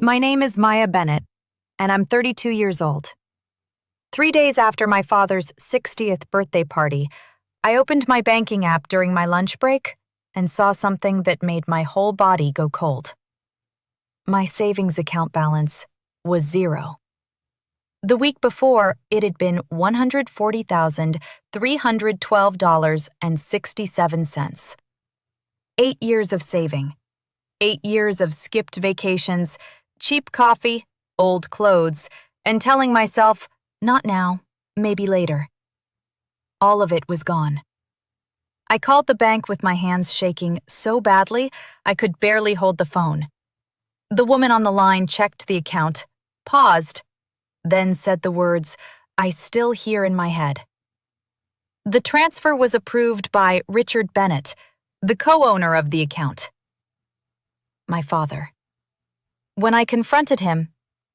My name is Maya Bennett, and I'm 32 years old. 3 days after my father's 60th birthday party, I opened my banking app during my lunch break and saw something that made my whole body go cold. My savings account balance was zero. The week before, it had been $140,312.67. 8 years of saving, 8 years of skipped vacations, cheap coffee, old clothes, and telling myself, not now, maybe later. All of it was gone. I called the bank with my hands shaking so badly I could barely hold the phone. The woman on the line checked the account, paused, then said the words I still hear in my head. The transfer was approved by Richard Bennett, the co-owner of the account. My father. When I confronted him,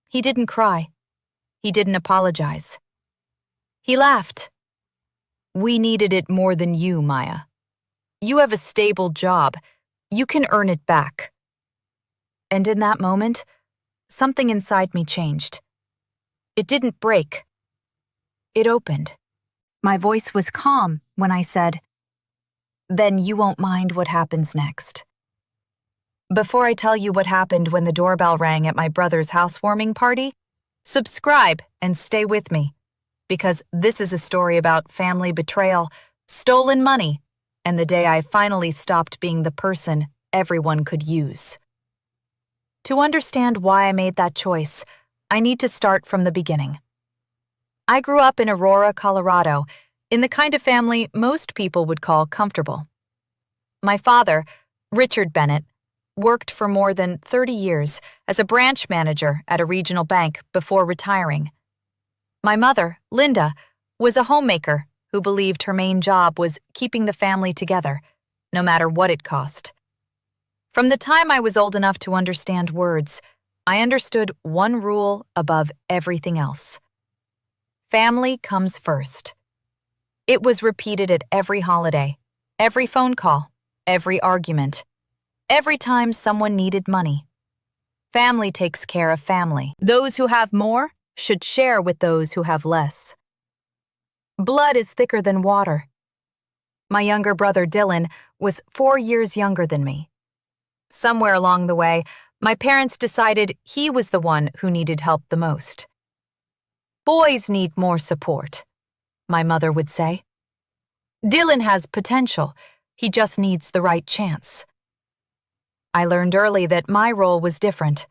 he didn't cry. He didn't apologize. He laughed. We needed it more than you, Maya. You have a stable job. You can earn it back. And in that moment, something inside me changed. It didn't break. It opened. My voice was calm when I said, "Then you won't mind what happens next." Before I tell you what happened when the doorbell rang at my brother's housewarming party, subscribe and stay with me, because this is a story about family betrayal, stolen money, and the day I finally stopped being the person everyone could use. To understand why I made that choice, I need to start from the beginning. I grew up in Aurora, Colorado, in the kind of family most people would call comfortable. My father, Richard Bennett, worked for more than 30 years as a branch manager at a regional bank before retiring. My mother, Linda, was a homemaker who believed her main job was keeping the family together, no matter what it cost. From the time I was old enough to understand words, I understood one rule above everything else. Family comes first. It was repeated at every holiday, every phone call, every argument, every time someone needed money. Family takes care of family. Those who have more should share with those who have less. Blood is thicker than water. My younger brother Dylan was 4 years younger than me. Somewhere along the way, my parents decided he was the one who needed help the most. Boys need more support, my mother would say. Dylan has potential. He just needs the right chance. I learned early that my role was different.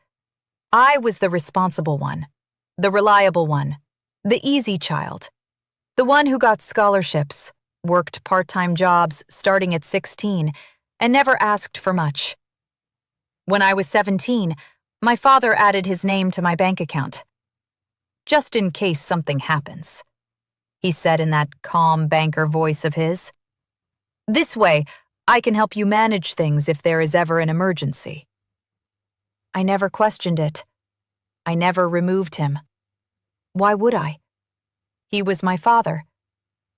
I was the responsible one, the reliable one, the easy child, the one who got scholarships, worked part-time jobs starting at 16, and never asked for much. When I was 17, my father added his name to my bank account. Just in case something happens, he said in that calm banker voice of his. This way, I can help you manage things if there is ever an emergency. I never questioned it. I never removed him. Why would I? He was my father.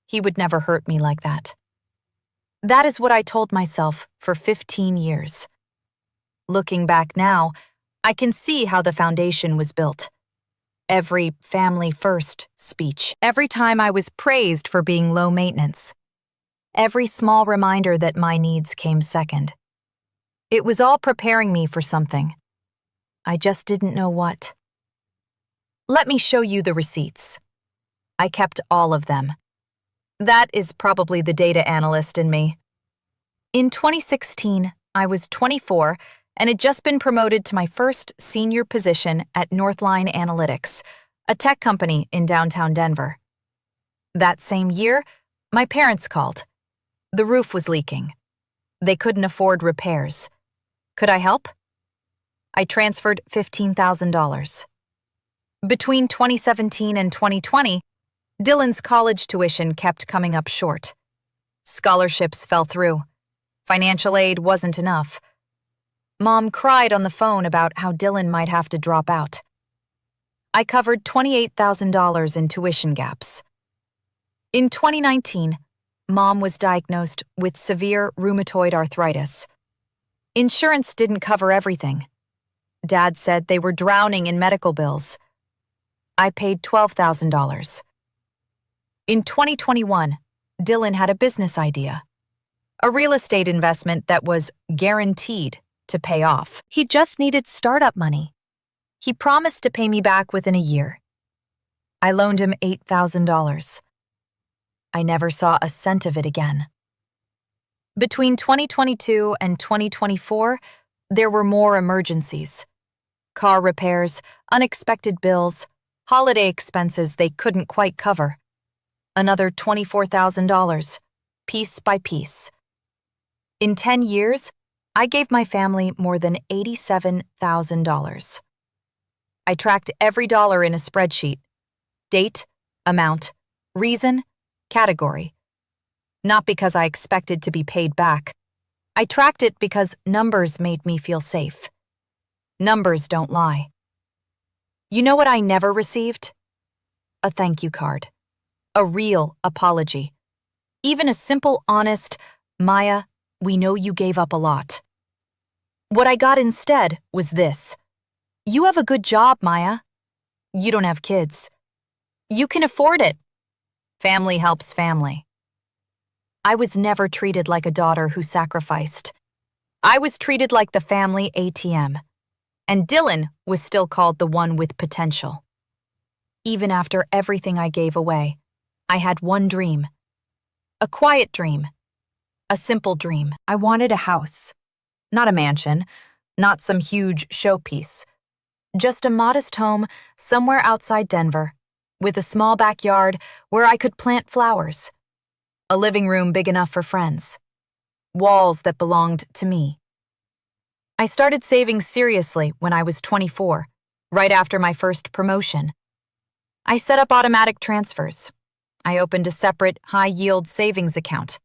He would never hurt me like that. That is what I told myself for 15 years. Looking back now, I can see how the foundation was built. Every family first speech, every time I was praised for being low maintenance, every small reminder that my needs came second. It was all preparing me for something. I just didn't know what. Let me show you the receipts. I kept all of them. That is probably the data analyst in me. In 2016, I was 24 and had just been promoted to my first senior position at Northline Analytics, a tech company in downtown Denver. That same year, my parents called. The roof was leaking. They couldn't afford repairs. Could I help? I transferred $15,000. Between 2017 and 2020, Dylan's college tuition kept coming up short. Scholarships fell through. Financial aid wasn't enough. Mom cried on the phone about how Dylan might have to drop out. I covered $28,000 in tuition gaps. In 2019, Mom was diagnosed with severe rheumatoid arthritis. Insurance didn't cover everything. Dad said they were drowning in medical bills. I paid $12,000. In 2021, Dylan had a business idea. A real estate investment that was guaranteed to pay off. He just needed startup money. He promised to pay me back within a year. I loaned him $8,000. I never saw a cent of it again. Between 2022 and 2024, there were more emergencies. Car repairs, unexpected bills, holiday expenses they couldn't quite cover. Another $24,000, piece by piece. In 10 years, I gave my family more than $87,000. I tracked every dollar in a spreadsheet. Date, amount, reason, category. Not because I expected to be paid back. I tracked it because numbers made me feel safe. Numbers don't lie. You know what I never received? A thank you card. A real apology. Even a simple, honest, "Maya, we know you gave up a lot." What I got instead was this. "You have a good job, Maya. You don't have kids. You can afford it. Family helps family." I was never treated like a daughter who sacrificed. I was treated like the family ATM. And Dylan was still called the one with potential. Even after everything I gave away, I had one dream. A quiet dream. A simple dream. I wanted a house. Not a mansion, not some huge showpiece. Just a modest home somewhere outside Denver, with a small backyard where I could plant flowers. A living room big enough for friends. Walls that belonged to me. I started saving seriously when I was 24, right after my first promotion. I set up automatic transfers. I opened a separate, high-yield savings account.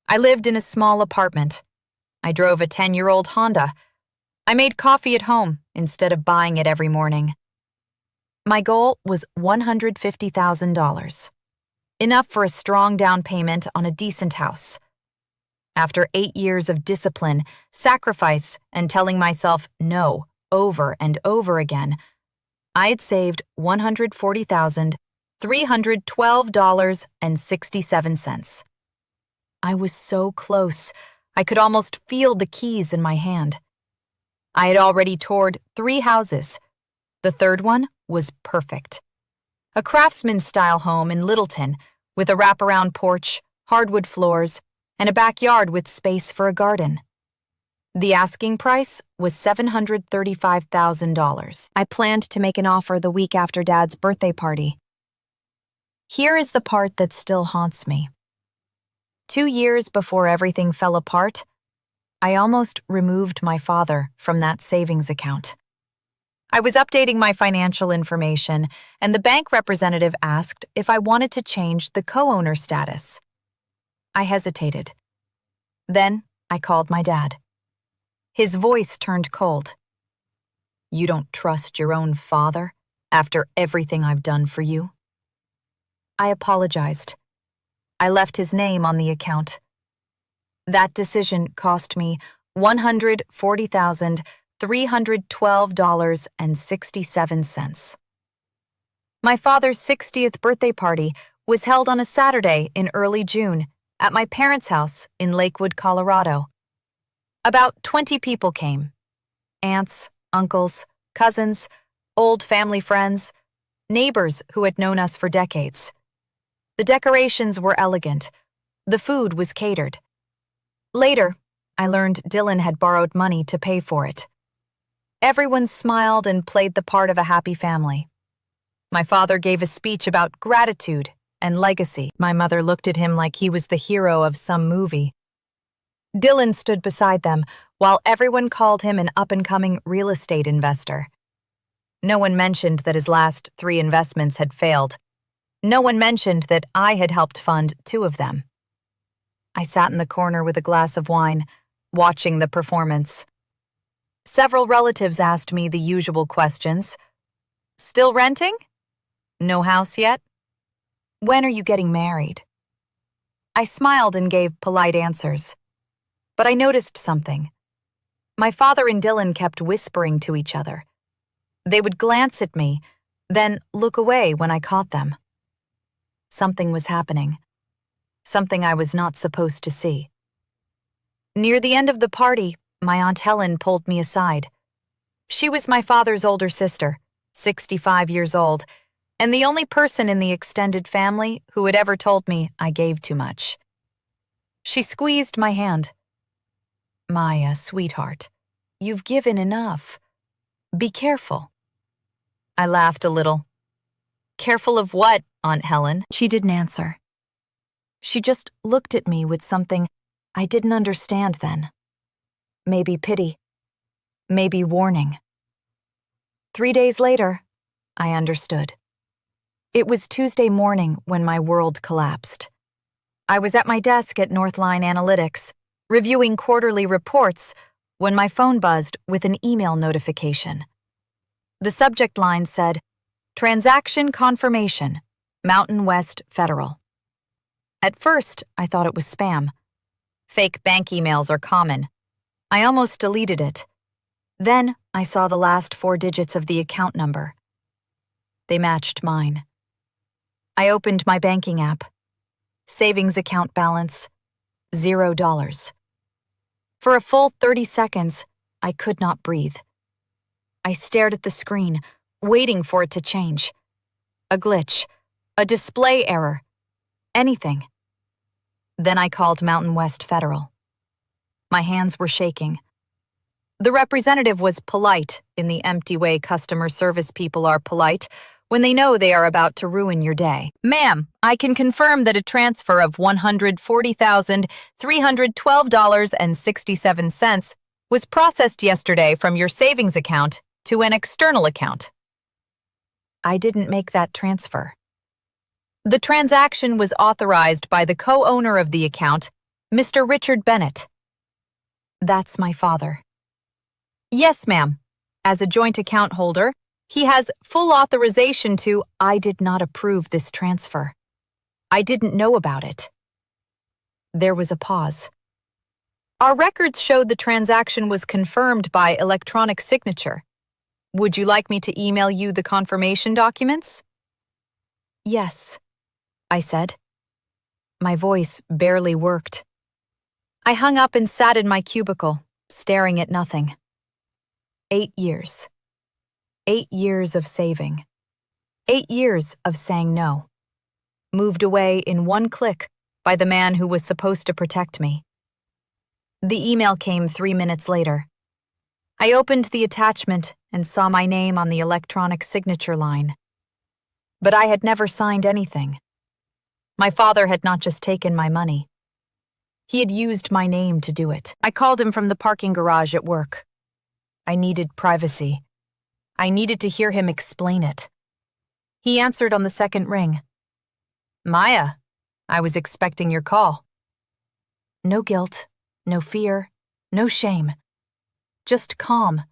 I lived in a small apartment. I drove a 10-year-old Honda. I made coffee at home instead of buying it every morning. My goal was $150,000. Enough for a strong down payment on a decent house. After 8 years of discipline, sacrifice, and telling myself no over and over again, I had saved $140,312.67. I was so close, I could almost feel the keys in my hand. I had already toured 3 houses. The third one was perfect. A craftsman-style home in Littleton with a wraparound porch, hardwood floors, and a backyard with space for a garden. The asking price was $735,000. I planned to make an offer the week after Dad's birthday party. Here is the part that still haunts me. 2 years before everything fell apart, I almost removed my father from that savings account. I was updating my financial information, and the bank representative asked if I wanted to change the co-owner status. I hesitated. Then I called my dad. His voice turned cold. "You don't trust your own father after everything I've done for you?" I apologized. I left his name on the account. That decision cost me $140,312.67. My father's 60th birthday party was held on a Saturday in early June at my parents' house in Lakewood, Colorado. About 20 people came. Aunts, uncles, cousins, old family friends, neighbors who had known us for decades. The decorations were elegant. The food was catered. Later, I learned Dylan had borrowed money to pay for it. Everyone smiled and played the part of a happy family. My father gave a speech about gratitude and legacy. My mother looked at him like he was the hero of some movie. Dylan stood beside them while everyone called him an up-and-coming real estate investor. No one mentioned that his last 3 investments had failed. No one mentioned that I had helped fund 2 of them. I sat in the corner with a glass of wine, watching the performance. Several relatives asked me the usual questions. "Still renting? No house yet? When are you getting married?" I smiled and gave polite answers. But I noticed something. My father and Dylan kept whispering to each other. They would glance at me, then look away when I caught them. Something was happening. Something I was not supposed to see. Near the end of the party, my Aunt Helen pulled me aside. She was my father's older sister, 65 years old, and the only person in the extended family who had ever told me I gave too much. She squeezed my hand. "Maya, sweetheart, you've given enough. Be careful." I laughed a little. "Careful of what, Aunt Helen?" She didn't answer. She just looked at me with something I didn't understand then. Maybe pity. Maybe warning. 3 days later, I understood. It was Tuesday morning when my world collapsed. I was at my desk at Northline Analytics, reviewing quarterly reports, when my phone buzzed with an email notification. The subject line said, "Transaction Confirmation, Mountain West Federal." At first, I thought it was spam. Fake bank emails are common. I almost deleted it. Then I saw the last 4 digits of the account number. They matched mine. I opened my banking app. Savings account balance, $0. For a full 30 seconds, I could not breathe. I stared at the screen, waiting for it to change. A glitch, a display error, anything. Then I called Mountain West Federal. My hands were shaking. The representative was polite in the empty way customer service people are polite when they know they are about to ruin your day. "Ma'am, I can confirm that a transfer of $140,312.67 was processed yesterday from your savings account to an external account." I didn't make that transfer. The transaction was authorized by the co-owner of the account, Mr. Richard Bennett. That's my father. "Yes, ma'am. As a joint account holder, he has full authorization to..." I did not approve this transfer. I didn't know about it. There was a pause. "Our records showed the transaction was confirmed by electronic signature. Would you like me to email you the confirmation documents?" "Yes," I said. My voice barely worked. I hung up and sat in my cubicle, staring at nothing. 8 years. 8 years of saving. 8 years of saying no. Moved away in one click by the man who was supposed to protect me. The email came 3 minutes later. I opened the attachment and saw my name on the electronic signature line. But I had never signed anything. My father had not just taken my money. He had used my name to do it. I called him from the parking garage at work. I needed privacy. I needed to hear him explain it. He answered on the second ring. "Maya, I was expecting your call." No guilt, no fear, no shame. Just calm,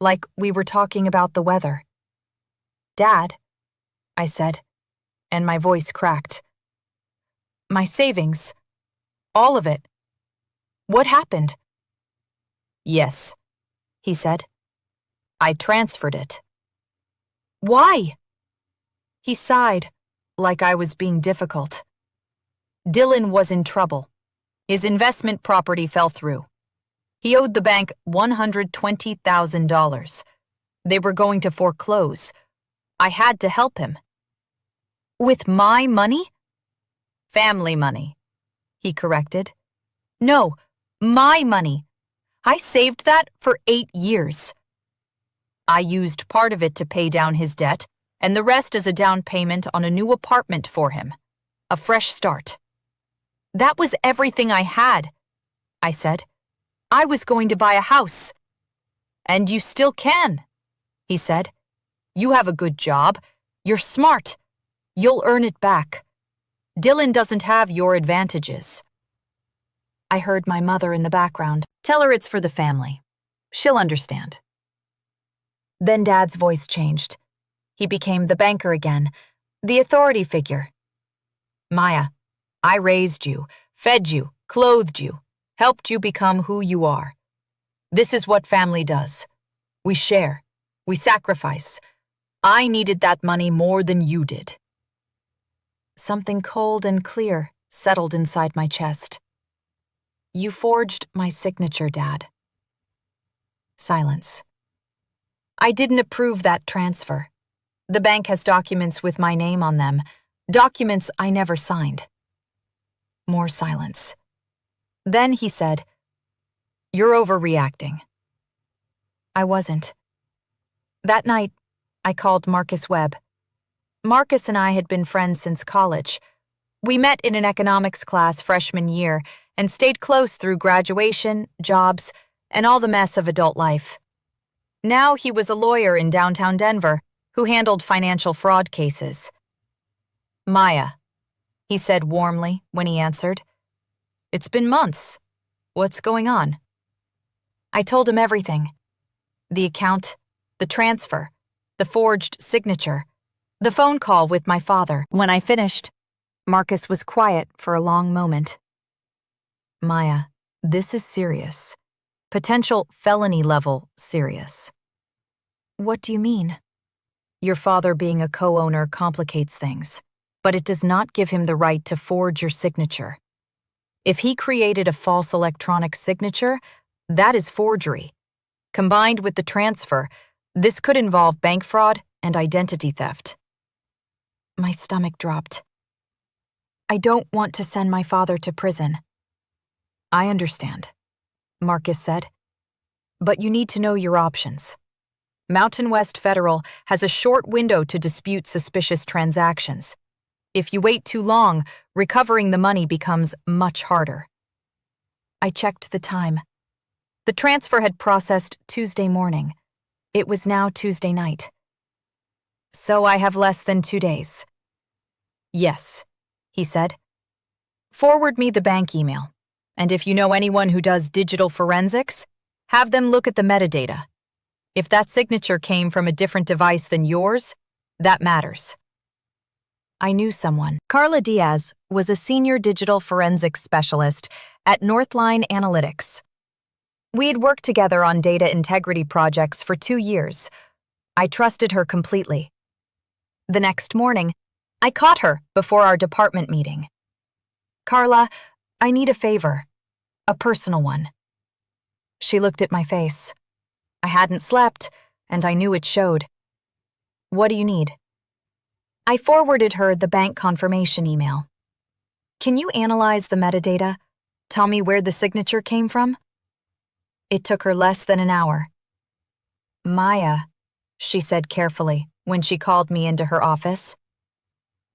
like we were talking about the weather. "Dad," I said, and my voice cracked. "My savings. All of it. What happened?" "Yes," he said. "I transferred it." "Why?" He sighed, like I was being difficult. Dylan was in trouble. His investment property fell through. He owed the bank $120,000. They were going to foreclose. I had to help him. "With my money?" "Family money," he corrected. "No, my money. I saved that for 8 years. I used part of it to pay down his debt, and the rest as a down payment on a new apartment for him. A fresh start. That was everything I had," I said. "I was going to buy a house." "And you still can," he said. "You have a good job. You're smart. You'll earn it back. Dylan doesn't have your advantages." I heard my mother in the background. "Tell her it's for the family. She'll understand." Then Dad's voice changed. He became the banker again, the authority figure. "Maya, I raised you, fed you, clothed you, helped you become who you are. This is what family does. We share. We sacrifice. I needed that money more than you did." Something cold and clear settled inside my chest. "You forged my signature, Dad." Silence. "I didn't approve that transfer. The bank has documents with my name on them, documents I never signed." More silence. Then he said, "You're overreacting." I wasn't. That night, I called Marcus Webb. Marcus and I had been friends since college. We met in an economics class freshman year and stayed close through graduation, jobs, and all the mess of adult life. Now he was a lawyer in downtown Denver who handled financial fraud cases. "Maya," he said warmly when he answered. "It's been months. What's going on?" I told him everything. The account, the transfer, the forged signature, the phone call with my father. When I finished, Marcus was quiet for a long moment. "Maya, this is serious. Potential felony-level serious." "What do you mean?" "Your father being a co-owner complicates things, but it does not give him the right to forge your signature. If he created a false electronic signature, that is forgery. Combined with the transfer, this could involve bank fraud and identity theft." My stomach dropped. "I don't want to send my father to prison." "I understand," Marcus said. "But you need to know your options. Mountain West Federal has a short window to dispute suspicious transactions. If you wait too long, recovering the money becomes much harder." I checked the time. The transfer had processed Tuesday morning. It was now Tuesday night. "So I have less than 2 days." "Yes," he said. "Forward me the bank email, and if you know anyone who does digital forensics, have them look at the metadata. If that signature came from a different device than yours, that matters." I knew someone. Carla Diaz was a senior digital forensics specialist at Northline Analytics. We had worked together on data integrity projects for 2 years. I trusted her completely. The next morning, I caught her before our department meeting. "Carla, I need a favor. A personal one." She looked at my face. I hadn't slept, and I knew it showed. "What do you need?" I forwarded her the bank confirmation email. "Can you analyze the metadata? Tell me where the signature came from?" It took her less than an hour. "Maya," she said carefully when she called me into her office,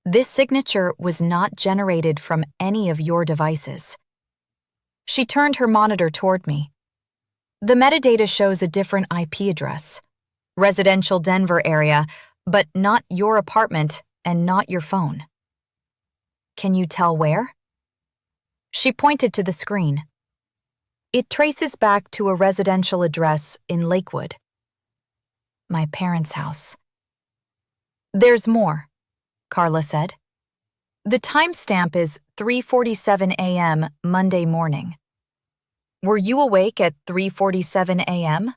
"this signature was not generated from any of your devices." She turned her monitor toward me. "The metadata shows a different IP address. Residential Denver area, but not your apartment and not your phone." "Can you tell where?" She pointed to the screen. "It traces back to a residential address in Lakewood." My parents' house. "There's more," Carla said. "The timestamp is 3:47 a.m. Monday morning. Were you awake at 3:47 a.m.?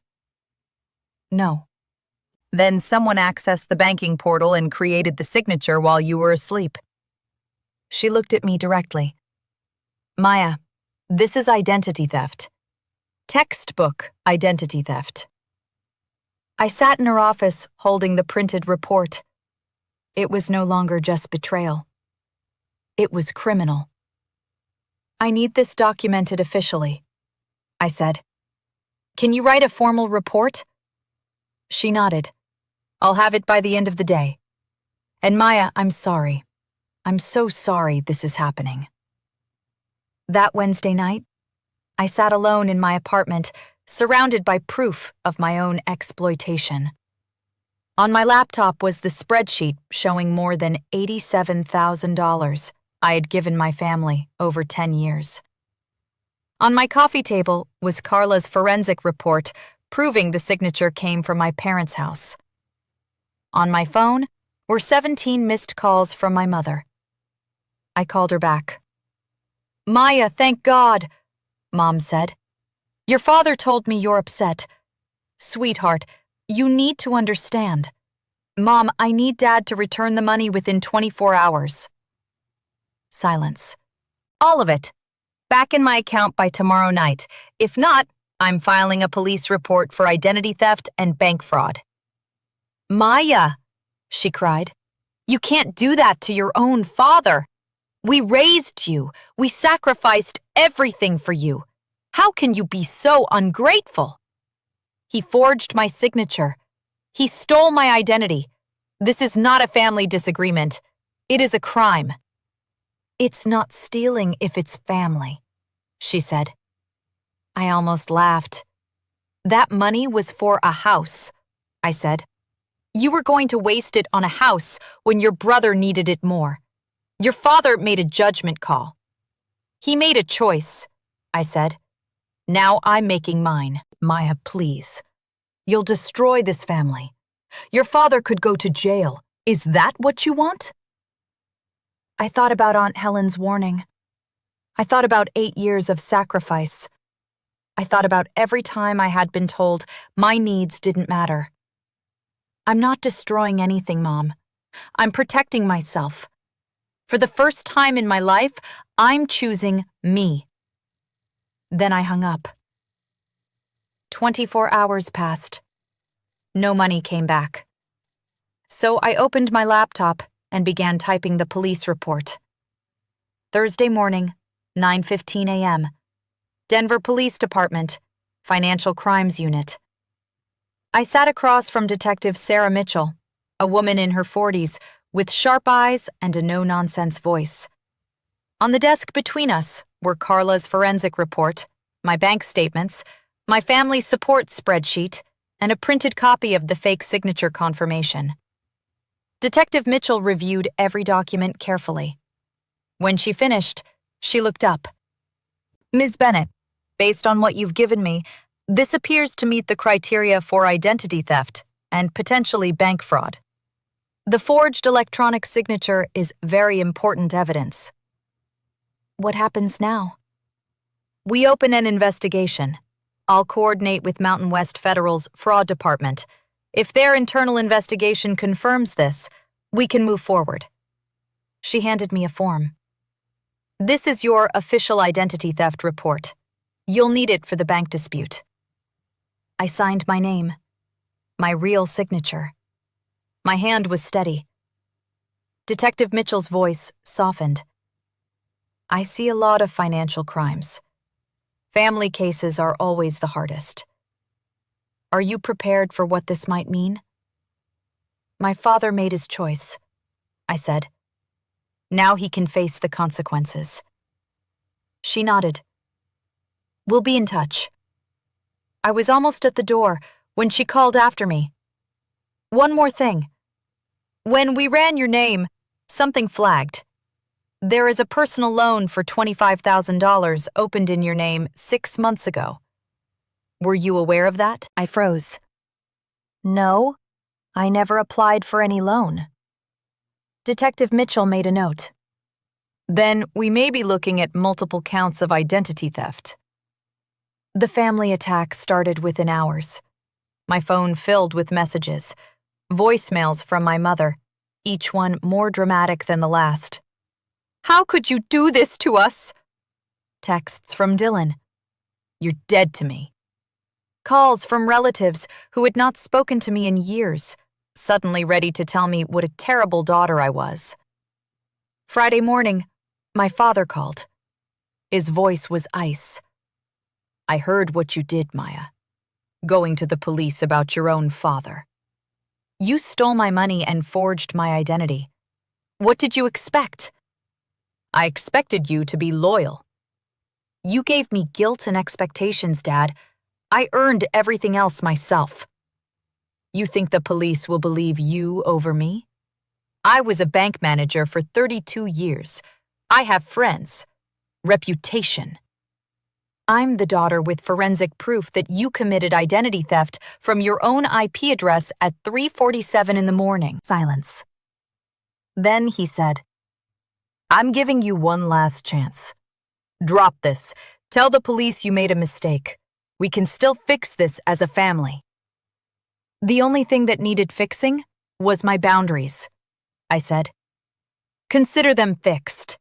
No. Then someone accessed the banking portal and created the signature while you were asleep." She looked at me directly. "Maya, this is identity theft. Textbook identity theft." I sat in her office holding the printed report. It was no longer just betrayal. It was criminal. "I need this documented officially," I said. "Can you write a formal report?" She nodded. "I'll have it by the end of the day. And Maya, I'm sorry. I'm so sorry this is happening." That Wednesday night, I sat alone in my apartment, surrounded by proof of my own exploitation. On my laptop was the spreadsheet showing more than $87,000 I had given my family over 10 years. On my coffee table was Carla's forensic report proving the signature came from my parents' house. On my phone were 17 missed calls from my mother. I called her back. "Maya, thank God," Mom said. Your father told me you're upset. Sweetheart, you need to understand. Mom, I need Dad to return the money within 24 hours. Silence. All of it. Back in my account by tomorrow night. If not, I'm filing a police report for identity theft and bank fraud. Maya, she cried, you can't do that to your own father. We raised you. We sacrificed everything for you. How can you be so ungrateful? He forged my signature. He stole my identity. This is not a family disagreement. It is a crime. It's not stealing if it's family, she said. I almost laughed. That money was for a house, I said. You were going to waste it on a house when your brother needed it more. Your father made a judgment call. He made a choice, I said. Now I'm making mine. Maya, please. You'll destroy this family. Your father could go to jail. Is that what you want? I thought about Aunt Helen's warning. I thought about 8 years of sacrifice. I thought about every time I had been told my needs didn't matter. I'm not destroying anything, Mom. I'm protecting myself. For the first time in my life, I'm choosing me. Then I hung up. 24 hours passed. No money came back. So I opened my laptop and began typing the police report. Thursday morning, 9:15 a.m. Denver Police Department, Financial Crimes Unit. I sat across from Detective Sarah Mitchell, a woman in her 40s, with sharp eyes and a no-nonsense voice. On the desk between us were Carla's forensic report, my bank statements, my family support spreadsheet, and a printed copy of the fake signature confirmation. Detective Mitchell reviewed every document carefully. When she finished, she looked up. Ms. Bennett, based on what you've given me, this appears to meet the criteria for identity theft and potentially bank fraud. The forged electronic signature is very important evidence. What happens now? We open an investigation. I'll coordinate with Mountain West Federal's fraud department. If their internal investigation confirms this, we can move forward. She handed me a form. This is your official identity theft report. You'll need it for the bank dispute. I signed my name, my real signature. My hand was steady. Detective Mitchell's voice softened. I see a lot of financial crimes. Family cases are always the hardest. Are you prepared for what this might mean? My father made his choice, I said. Now he can face the consequences. She nodded. We'll be in touch. I was almost at the door when she called after me. One more thing. When we ran your name, something flagged. There is a personal loan for $25,000 opened in your name 6 months ago. Were you aware of that? I froze. No, I never applied for any loan. Detective Mitchell made a note. Then we may be looking at multiple counts of identity theft. The family attack started within hours. My phone filled with messages, voicemails from my mother, each one more dramatic than the last. How could you do this to us? Texts from Dylan. You're dead to me. Calls from relatives who had not spoken to me in years, suddenly ready to tell me what a terrible daughter I was. Friday morning, my father called. His voice was ice. I heard what you did, Maya. Going to the police about your own father. You stole my money and forged my identity. What did you expect? I expected you to be loyal. You gave me guilt and expectations, Dad. I earned everything else myself. You think the police will believe you over me? I was a bank manager for 32 years. I have friends. Reputation. I'm the daughter with forensic proof that you committed identity theft from your own IP address at 3:47 in the morning. Silence. Then he said, I'm giving you one last chance. Drop this. Tell the police you made a mistake. We can still fix this as a family. The only thing that needed fixing was my boundaries, I said. Consider them fixed.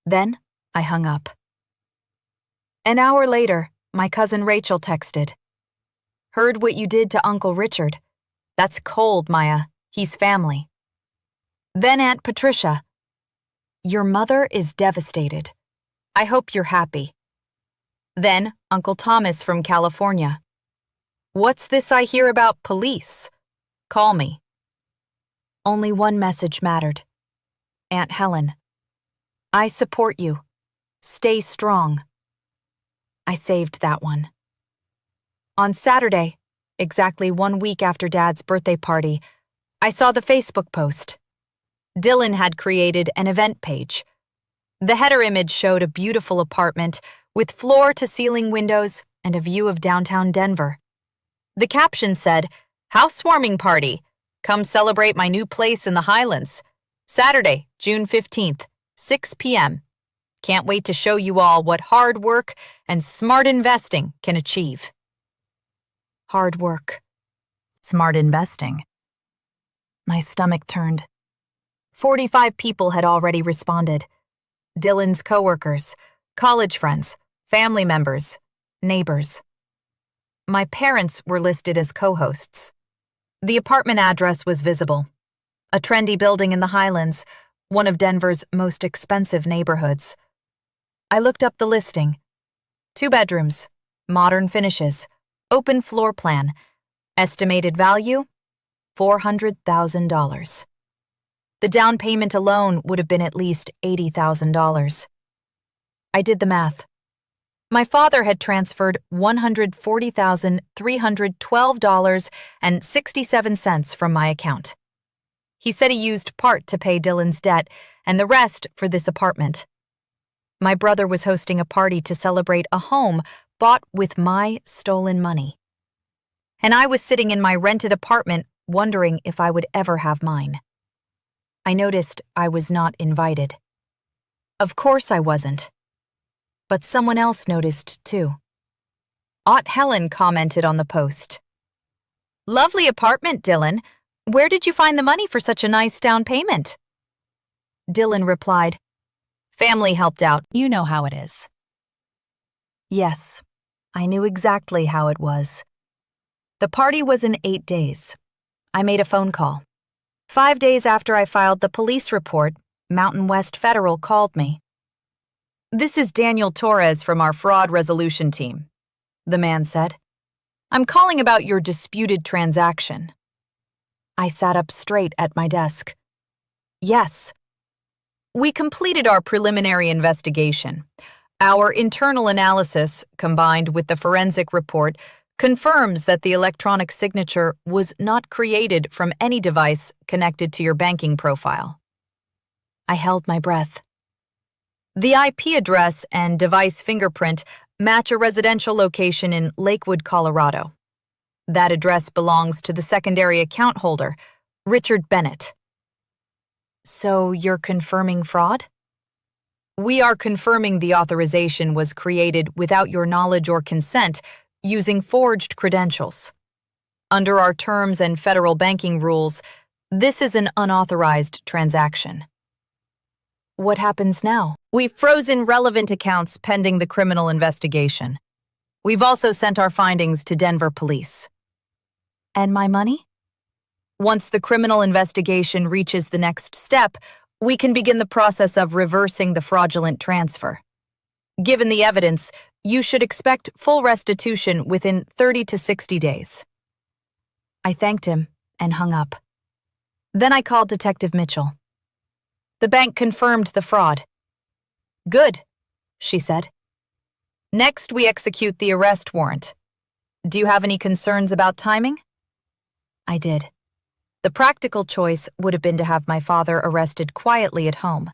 Then I hung up. An hour later, my cousin Rachel texted. Heard what you did to Uncle Richard. That's cold, Maya. He's family. Then Aunt Patricia. Your mother is devastated. I hope you're happy. Then Uncle Thomas from California. What's this I hear about police? Call me. Only one message mattered. Aunt Helen. I support you. Stay strong. I saved that one. On Saturday, exactly 1 week after Dad's birthday party, I saw the Facebook post. Dylan had created an event page. The header image showed a beautiful apartment with floor-to-ceiling windows and a view of downtown Denver. The caption said, Housewarming party. Come celebrate my new place in the Highlands. Saturday, June 15th, 6 p.m. Can't wait to show you all what hard work and smart investing can achieve. Hard work. Smart investing. My stomach turned. 45 people had already responded. Dylan's coworkers, college friends, family members, neighbors. My parents were listed as co-hosts. The apartment address was visible. A trendy building in the Highlands, one of Denver's most expensive neighborhoods. I looked up the listing. 2 bedrooms, modern finishes, open floor plan, estimated value, $400,000. The down payment alone would have been at least $80,000. I did the math. My father had transferred $140,312.67 from my account. He said he used part to pay Dylan's debt and the rest for this apartment. My brother was hosting a party to celebrate a home bought with my stolen money. And I was sitting in my rented apartment wondering if I would ever have mine. I noticed I was not invited. Of course I wasn't. But someone else noticed too. Aunt Helen commented on the post. Lovely apartment, Dylan. Where did you find the money for such a nice down payment? Dylan replied, Family helped out. You know how it is. Yes, I knew exactly how it was. The party was in 8 days. I made a phone call. 5 days after I filed the police report, Mountain West Federal called me. This is Daniel Torres from our fraud resolution team, the man said. I'm calling about your disputed transaction. I sat up straight at my desk. Yes. We completed our preliminary investigation. Our internal analysis, combined with the forensic report, confirms that the electronic signature was not created from any device connected to your banking profile. I held my breath. The IP address and device fingerprint match a residential location in Lakewood, Colorado. That address belongs to the secondary account holder, Richard Bennett. So you're confirming fraud? We are confirming the authorization was created without your knowledge or consent using forged credentials. Under our terms and federal banking rules, this is an unauthorized transaction. What happens now? We've frozen relevant accounts pending the criminal investigation. We've also sent our findings to Denver police. And my money? Once the criminal investigation reaches the next step, we can begin the process of reversing the fraudulent transfer. Given the evidence, you should expect full restitution within 30 to 60 days. I thanked him and hung up. Then I called Detective Mitchell. The bank confirmed the fraud. Good, she said. Next, we execute the arrest warrant. Do you have any concerns about timing? I did. The practical choice would have been to have my father arrested quietly at home.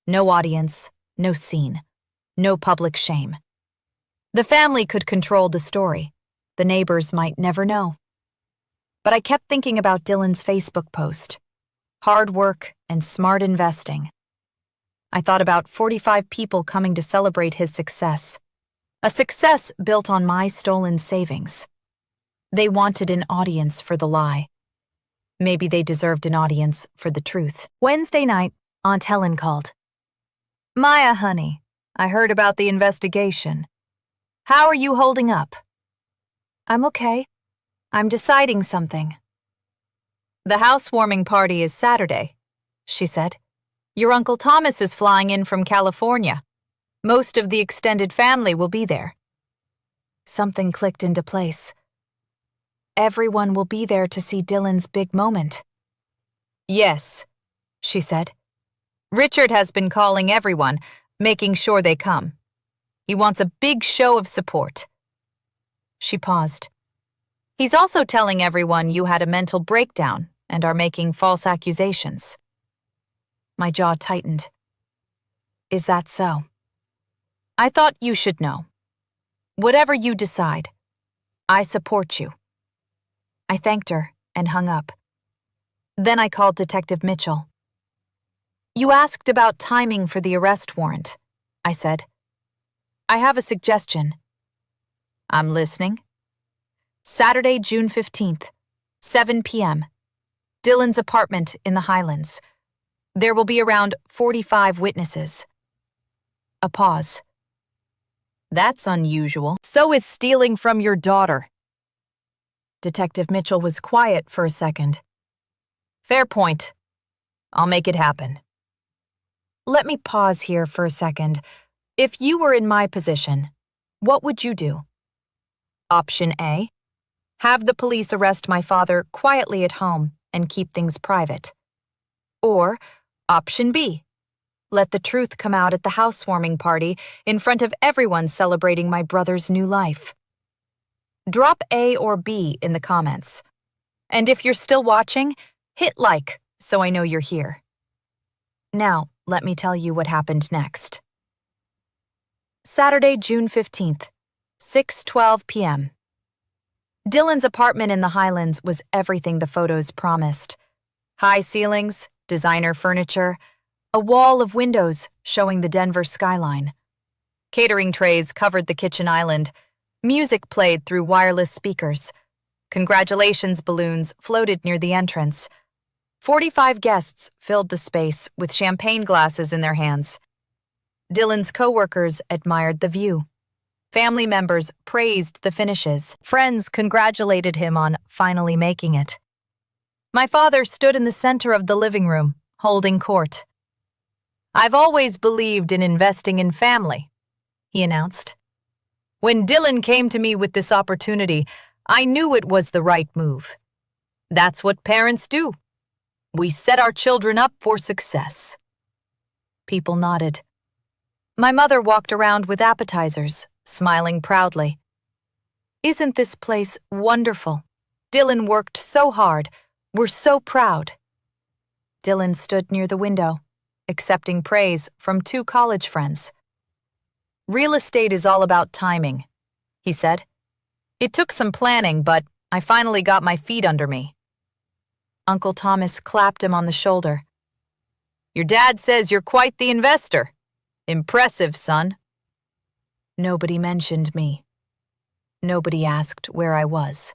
No audience, no scene, no public shame. The family could control the story. The neighbors might never know. But I kept thinking about Dylan's Facebook post. Hard work and smart investing. I thought about 45 people coming to celebrate his success. A success built on my stolen savings. They wanted an audience for the lie. Maybe they deserved an audience for the truth. Wednesday night, Aunt Helen called. Maya, honey, I heard about the investigation. How are you holding up? I'm okay. I'm deciding something. The housewarming party is Saturday, she said. Your Uncle Thomas is flying in from California. Most of the extended family will be there. Something clicked into place. Everyone will be there to see Dylan's big moment. Yes, she said. Richard has been calling everyone, making sure they come. He wants a big show of support. She paused. He's also telling everyone you had a mental breakdown and are making false accusations. My jaw tightened. Is that so? I thought you should know. Whatever you decide, I support you. I thanked her and hung up. Then I called Detective Mitchell. You asked about timing for the arrest warrant, I said. I have a suggestion. I'm listening. Saturday, June 15th, 7 p.m. Dylan's apartment in the Highlands. There will be around 45 witnesses. A pause. That's unusual. So is stealing from your daughter. Detective Mitchell was quiet for a second. Fair point. I'll make it happen. Let me pause here for a second. If you were in my position, what would you do? Option A. Have the police arrest my father quietly at home and keep things private. Or, Option B. Let the truth come out at the housewarming party in front of everyone celebrating my brother's new life. Drop A or B in the comments. And if you're still watching, hit like so I know you're here. Now, let me tell you what happened next. Saturday, June 15th, 6:12 p.m. Dylan's apartment in the Highlands was everything the photos promised. High ceilings, designer furniture, a wall of windows showing the Denver skyline. Catering trays covered the kitchen island. Music played through wireless speakers. Congratulations balloons floated near the entrance. 45 guests filled the space with champagne glasses in their hands. Dylan's co-workers admired the view. Family members praised the finishes. Friends congratulated him on finally making it. My father stood in the center of the living room, holding court. I've always believed in investing in family, he announced. When Dylan came to me with this opportunity, I knew it was the right move. That's what parents do. We set our children up for success. People nodded. My mother walked around with appetizers, smiling proudly. Isn't this place wonderful? Dylan worked so hard. We're so proud. Dylan stood near the window, accepting praise from 2 college friends. Real estate is all about timing, he said. It took some planning, but I finally got my feet under me. Uncle Thomas clapped him on the shoulder. Your dad says you're quite the investor. Impressive, son. Nobody mentioned me. Nobody asked where I was.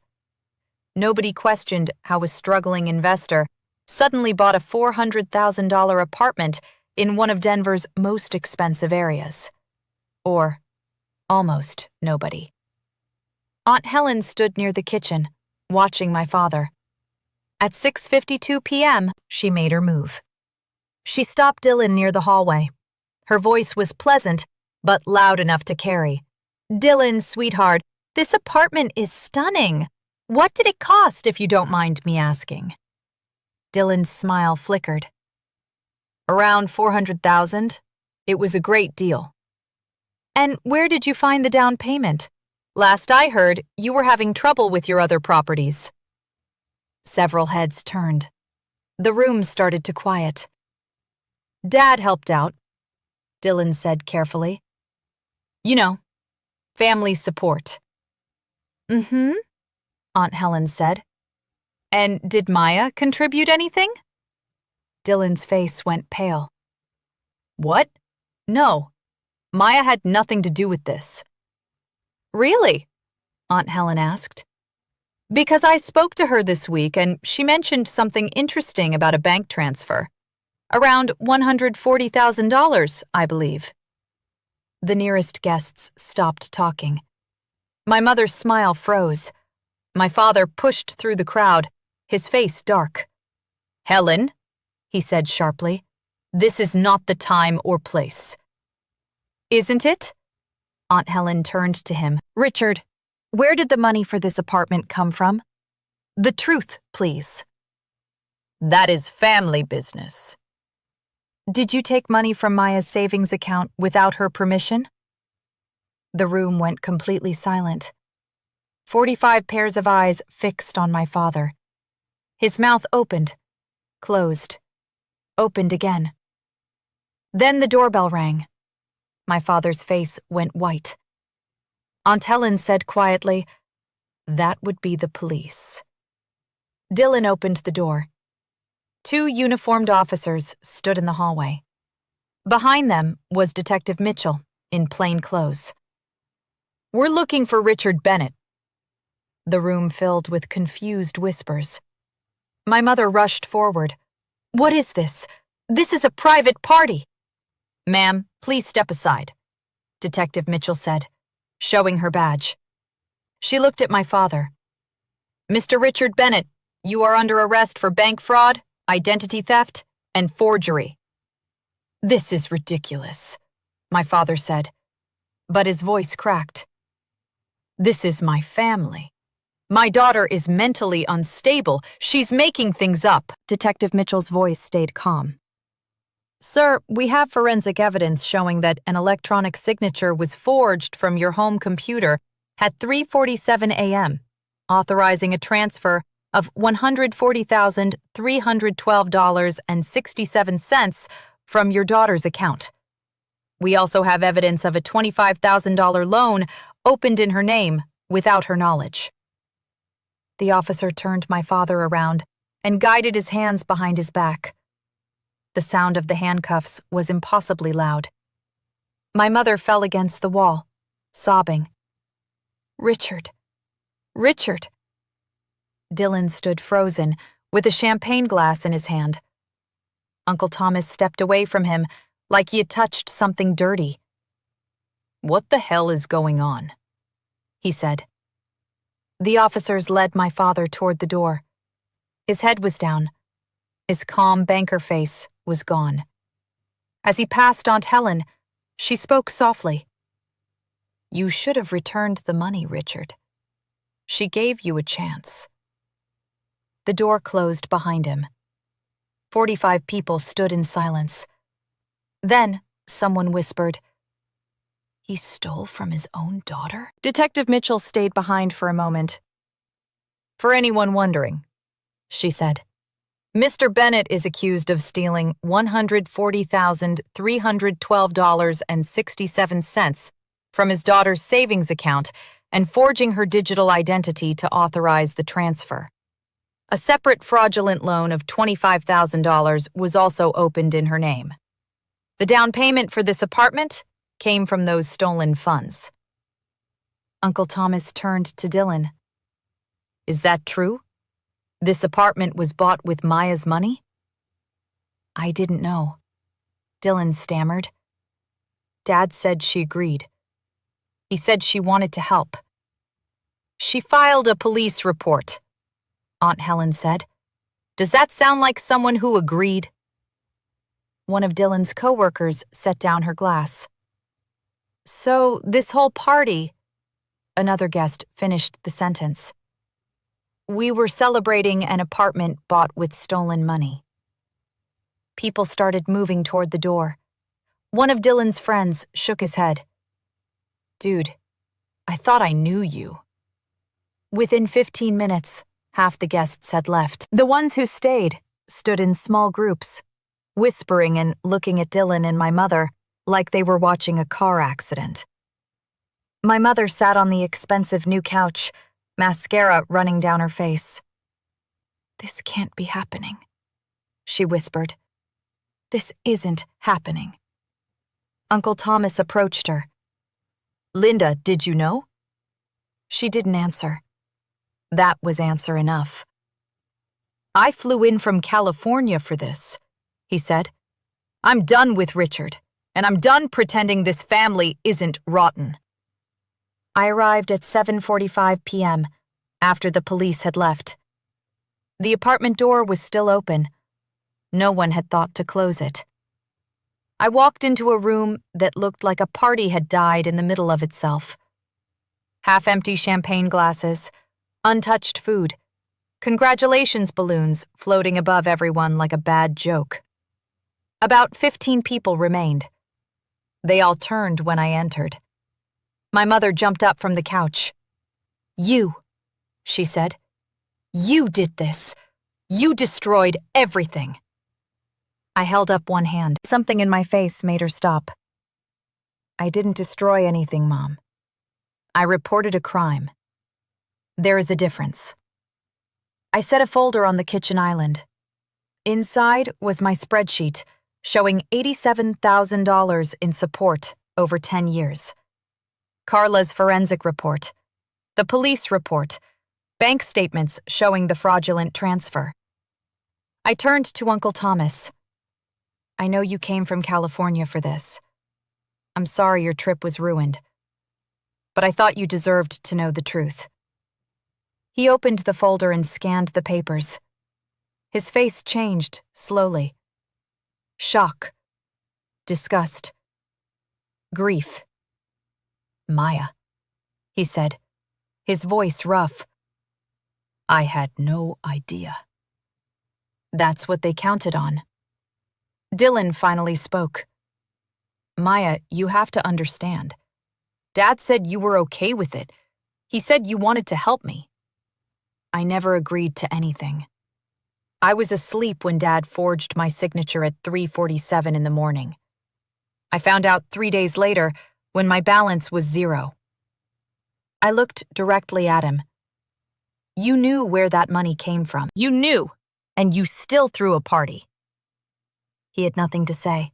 Nobody questioned how a struggling investor suddenly bought a $400,000 apartment in one of Denver's most expensive areas. Or almost nobody. Aunt Helen stood near the kitchen, watching my father. At 6:52 p.m., she made her move. She stopped Dylan near the hallway. Her voice was pleasant, but loud enough to carry. Dylan, sweetheart, this apartment is stunning. What did it cost, if you don't mind me asking? Dylan's smile flickered. Around $400,000. It was a great deal. And where did you find the down payment? Last I heard, you were having trouble with your other properties. Several heads turned. The room started to quiet. Dad helped out, Dylan said carefully. You know, family support. Mm-hmm, Aunt Helen said. And did Maya contribute anything? Dylan's face went pale. What? No, Maya had nothing to do with this. Really? Aunt Helen asked. Because I spoke to her this week and she mentioned something interesting about a bank transfer. Around $140,000, I believe. The nearest guests stopped talking. My mother's smile froze. My father pushed through the crowd, his face dark. Helen, he said sharply, this is not the time or place. Isn't it? Aunt Helen turned to him. Richard, where did the money for this apartment come from? The truth, please. That is family business. Did you take money from Maya's savings account without her permission? The room went completely silent. 45 pairs of eyes fixed on my father. His mouth opened, closed, opened again. Then the doorbell rang. My father's face went white. Aunt Helen said quietly, "That would be the police." Dylan opened the door. 2 uniformed officers stood in the hallway. Behind them was Detective Mitchell, in plain clothes. "We're looking for Richard Bennett." The room filled with confused whispers. My mother rushed forward. "What is this? This is a private party." "Ma'am, please step aside," Detective Mitchell said, showing her badge. She looked at my father. "Mr. Richard Bennett, you are under arrest for bank fraud, identity theft, and forgery." "This is ridiculous," my father said, but his voice cracked. "This is my family. My daughter is mentally unstable. She's making things up." Detective Mitchell's voice stayed calm. "Sir, we have forensic evidence showing that an electronic signature was forged from your home computer at 3:47 a.m., authorizing a transfer of $140,312.67 from your daughter's account. We also have evidence of a $25,000 loan opened in her name without her knowledge." The officer turned my father around and guided his hands behind his back. The sound of the handcuffs was impossibly loud. My mother fell against the wall, sobbing. "Richard, Richard." Dylan stood frozen, with a champagne glass in his hand. Uncle Thomas stepped away from him like he had touched something dirty. "What the hell is going on?" he said. The officers led my father toward the door. His head was down. His calm banker face was gone. As he passed Aunt Helen, she spoke softly. "You should have returned the money, Richard. She gave you a chance." The door closed behind him. 45 people stood in silence. Then someone whispered, "He stole from his own daughter?" Detective Mitchell stayed behind for a moment. "For anyone wondering," she said, "Mr. Bennett is accused of stealing $140,312.67 from his daughter's savings account and forging her digital identity to authorize the transfer. A separate fraudulent loan of $25,000 was also opened in her name. The down payment for this apartment came from those stolen funds." Uncle Thomas turned to Dylan. "Is that true? This apartment was bought with Maya's money?" "I didn't know," Dylan stammered. "Dad said she agreed. He said she wanted to help." "She filed a police report," Aunt Helen said. "Does that sound like someone who agreed?" One of Dylan's co-workers set down her glass. "So this whole party," another guest finished the sentence. "We were celebrating an apartment bought with stolen money." People started moving toward the door. One of Dylan's friends shook his head. "Dude, I thought I knew you." Within 15 minutes, half the guests had left. The ones who stayed stood in small groups, whispering and looking at Dylan and my mother like they were watching a car accident. My mother sat on the expensive new couch, mascara running down her face. "This can't be happening," she whispered. "This isn't happening." Uncle Thomas approached her. "Linda, did you know?" She didn't answer. That was answer enough. "I flew in from California for this," he said. "I'm done with Richard, and I'm done pretending this family isn't rotten." I arrived at 7:45 p.m., after the police had left. The apartment door was still open. No one had thought to close it. I walked into a room that looked like a party had died in the middle of itself. Half-empty champagne glasses, untouched food, congratulations balloons floating above everyone like a bad joke. About 15 people remained. They all turned when I entered. My mother jumped up from the couch. "You," she said. "You did this. You destroyed everything." I held up one hand. Something in my face made her stop. "I didn't destroy anything, Mom. I reported a crime. There is a difference." I set a folder on the kitchen island. Inside was my spreadsheet, showing $87,000 in support over 10 years. Carla's forensic report, the police report, bank statements showing the fraudulent transfer. I turned to Uncle Thomas. "I know you came from California for this. I'm sorry your trip was ruined. But I thought you deserved to know the truth." He opened the folder and scanned the papers. His face changed slowly. Shock. Disgust. Grief. "Maya," he said, his voice rough. "I had no idea." That's what they counted on. Dylan finally spoke. "Maya, you have to understand. Dad said you were okay with it. He said you wanted to help me. I never agreed to anything. I was asleep when Dad forged my signature at 3:47 in the morning. I found out 3 days later when my balance was 0. I looked directly at him. You knew where that money came from. You knew, and you still threw a party." He had nothing to say.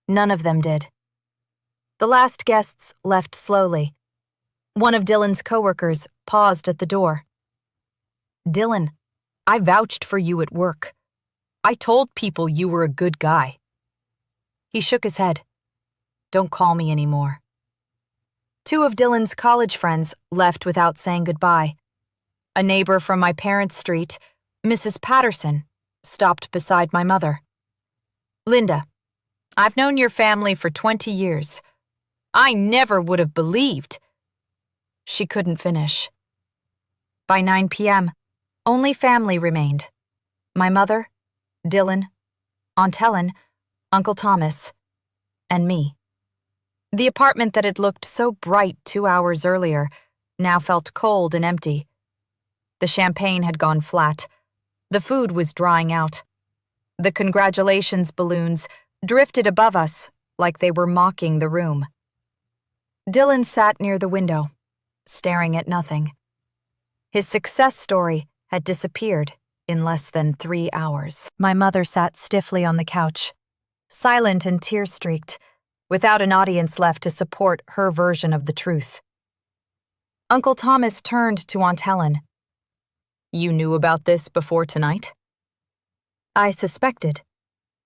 None of them did. The last guests left slowly. One of Dylan's coworkers paused at the door. "Dylan, I vouched for you at work. I told people you were a good guy." He shook his head. "Don't call me anymore." 2 of Dylan's college friends left without saying goodbye. A neighbor from my parents' street, Mrs. Patterson, stopped beside my mother. "Linda, I've known your family for 20 years. I never would have believed." She couldn't finish. By 9 p.m., only family remained. My mother, Dylan, Aunt Helen, Uncle Thomas, and me. The apartment that had looked so bright 2 hours earlier now felt cold and empty. The champagne had gone flat. The food was drying out. The congratulations balloons drifted above us like they were mocking the room. Dylan sat near the window, staring at nothing. His success story had disappeared in less than 3 hours. My mother sat stiffly on the couch, silent and tear-streaked, without an audience left to support her version of the truth. Uncle Thomas turned to Aunt Helen. "You knew about this before tonight?" "I suspected,"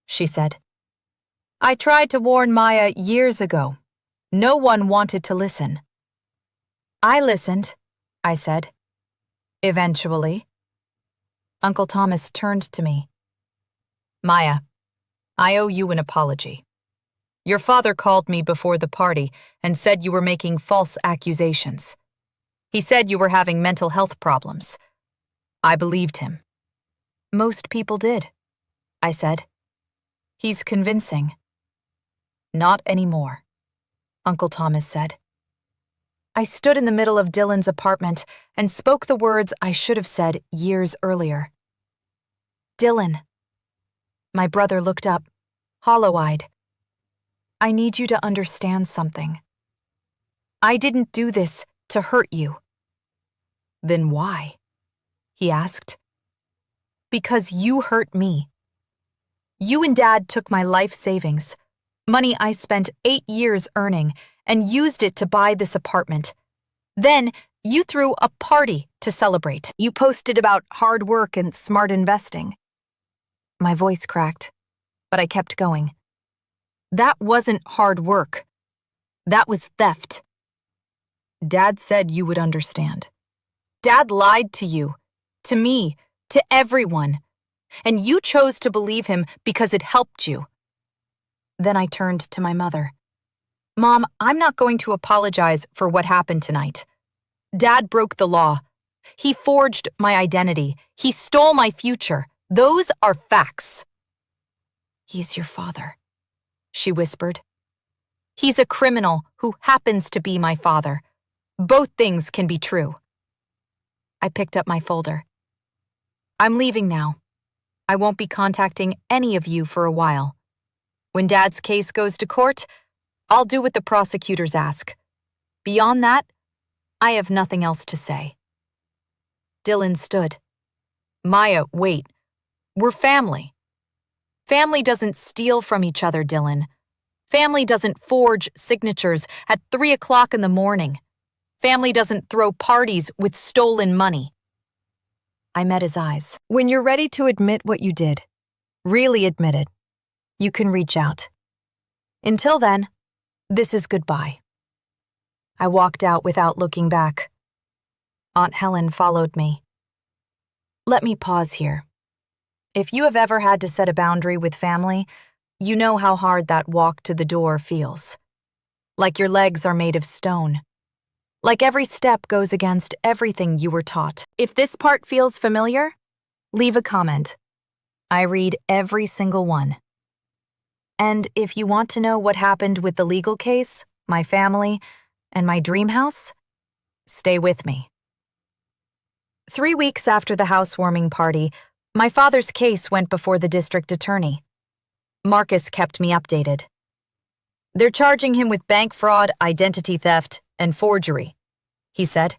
she said. "I tried to warn Maya years ago. No one wanted to listen." "I listened," I said. "Eventually." Uncle Thomas turned to me. "Maya, I owe you an apology. Your father called me before the party and said you were making false accusations. He said you were having mental health problems. I believed him." "Most people did," I said. "He's convincing." "Not anymore," Uncle Thomas said. I stood in the middle of Dylan's apartment and spoke the words I should have said years earlier. "Dylan." My brother looked up, hollow-eyed. "I need you to understand something. I didn't do this to hurt you." "Then why?" he asked. "Because you hurt me. You and Dad took my life savings, money I spent 8 years earning, and used it to buy this apartment. Then You threw a party to celebrate. You posted about hard work and smart investing. My voice cracked, but I kept going. That wasn't hard work. That was theft. Dad said you would understand. Dad lied to you, to me, to everyone, and you chose to believe him because it helped you. Then I turned to my mother. Mom, I'm not going to apologize for what happened tonight. Dad broke the law. He forged my identity. He stole my future. Those are facts. He's your father, she whispered. He's a criminal who happens to be my father. Both things can be true. I picked up my folder. I'm leaving now. I won't be contacting any of you for a while. When Dad's case goes to court, I'll do what the prosecutors ask. Beyond that, I have nothing else to say. Dylan stood. Maya, wait. We're family. Family doesn't steal from each other, Dylan. Family doesn't forge signatures at 3 o'clock in the morning. Family doesn't throw parties with stolen money. I met his eyes. When you're ready to admit what you did, really admit it, you can reach out. Until then, this is goodbye. I walked out without looking back. Aunt Helen followed me. Let me pause here. If you have ever had to set a boundary with family, you know how hard that walk to the door feels. Like your legs are made of stone. Like every step goes against everything you were taught. If this part feels familiar, leave a comment. I read every single one. And if you want to know what happened with the legal case, my family, and my dream house, stay with me. 3 weeks after the housewarming party, my father's case went before the district attorney. Marcus kept me updated. They're charging him with bank fraud, identity theft, and forgery, he said.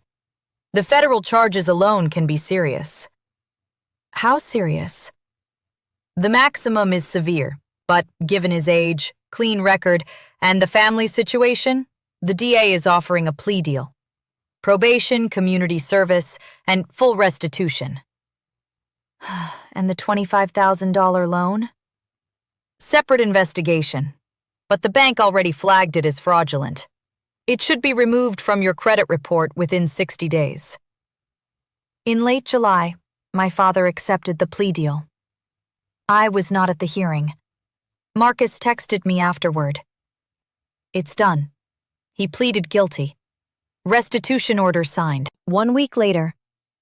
The federal charges alone can be serious. How serious? The maximum is severe, but given his age, clean record, and the family situation, the DA is offering a plea deal. Probation, community service, and full restitution. And the $25,000 loan? Separate investigation, but the bank already flagged it as fraudulent. It should be removed from your credit report within 60 days. In late July, my father accepted the plea deal. I was not at the hearing. Marcus texted me afterward. It's done. He pleaded guilty. Restitution order signed. 1 week later,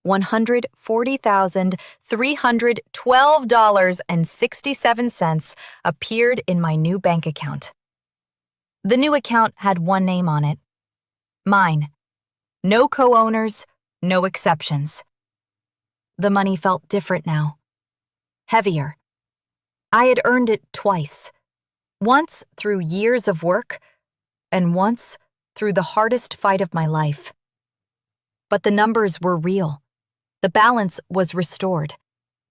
$140,312.67 appeared in my new bank account. The new account had one name on it. Mine. No co-owners, no exceptions. The money felt different now. Heavier. I had earned it twice. Once through years of work, and once through the hardest fight of my life. But the numbers were real. The balance was restored.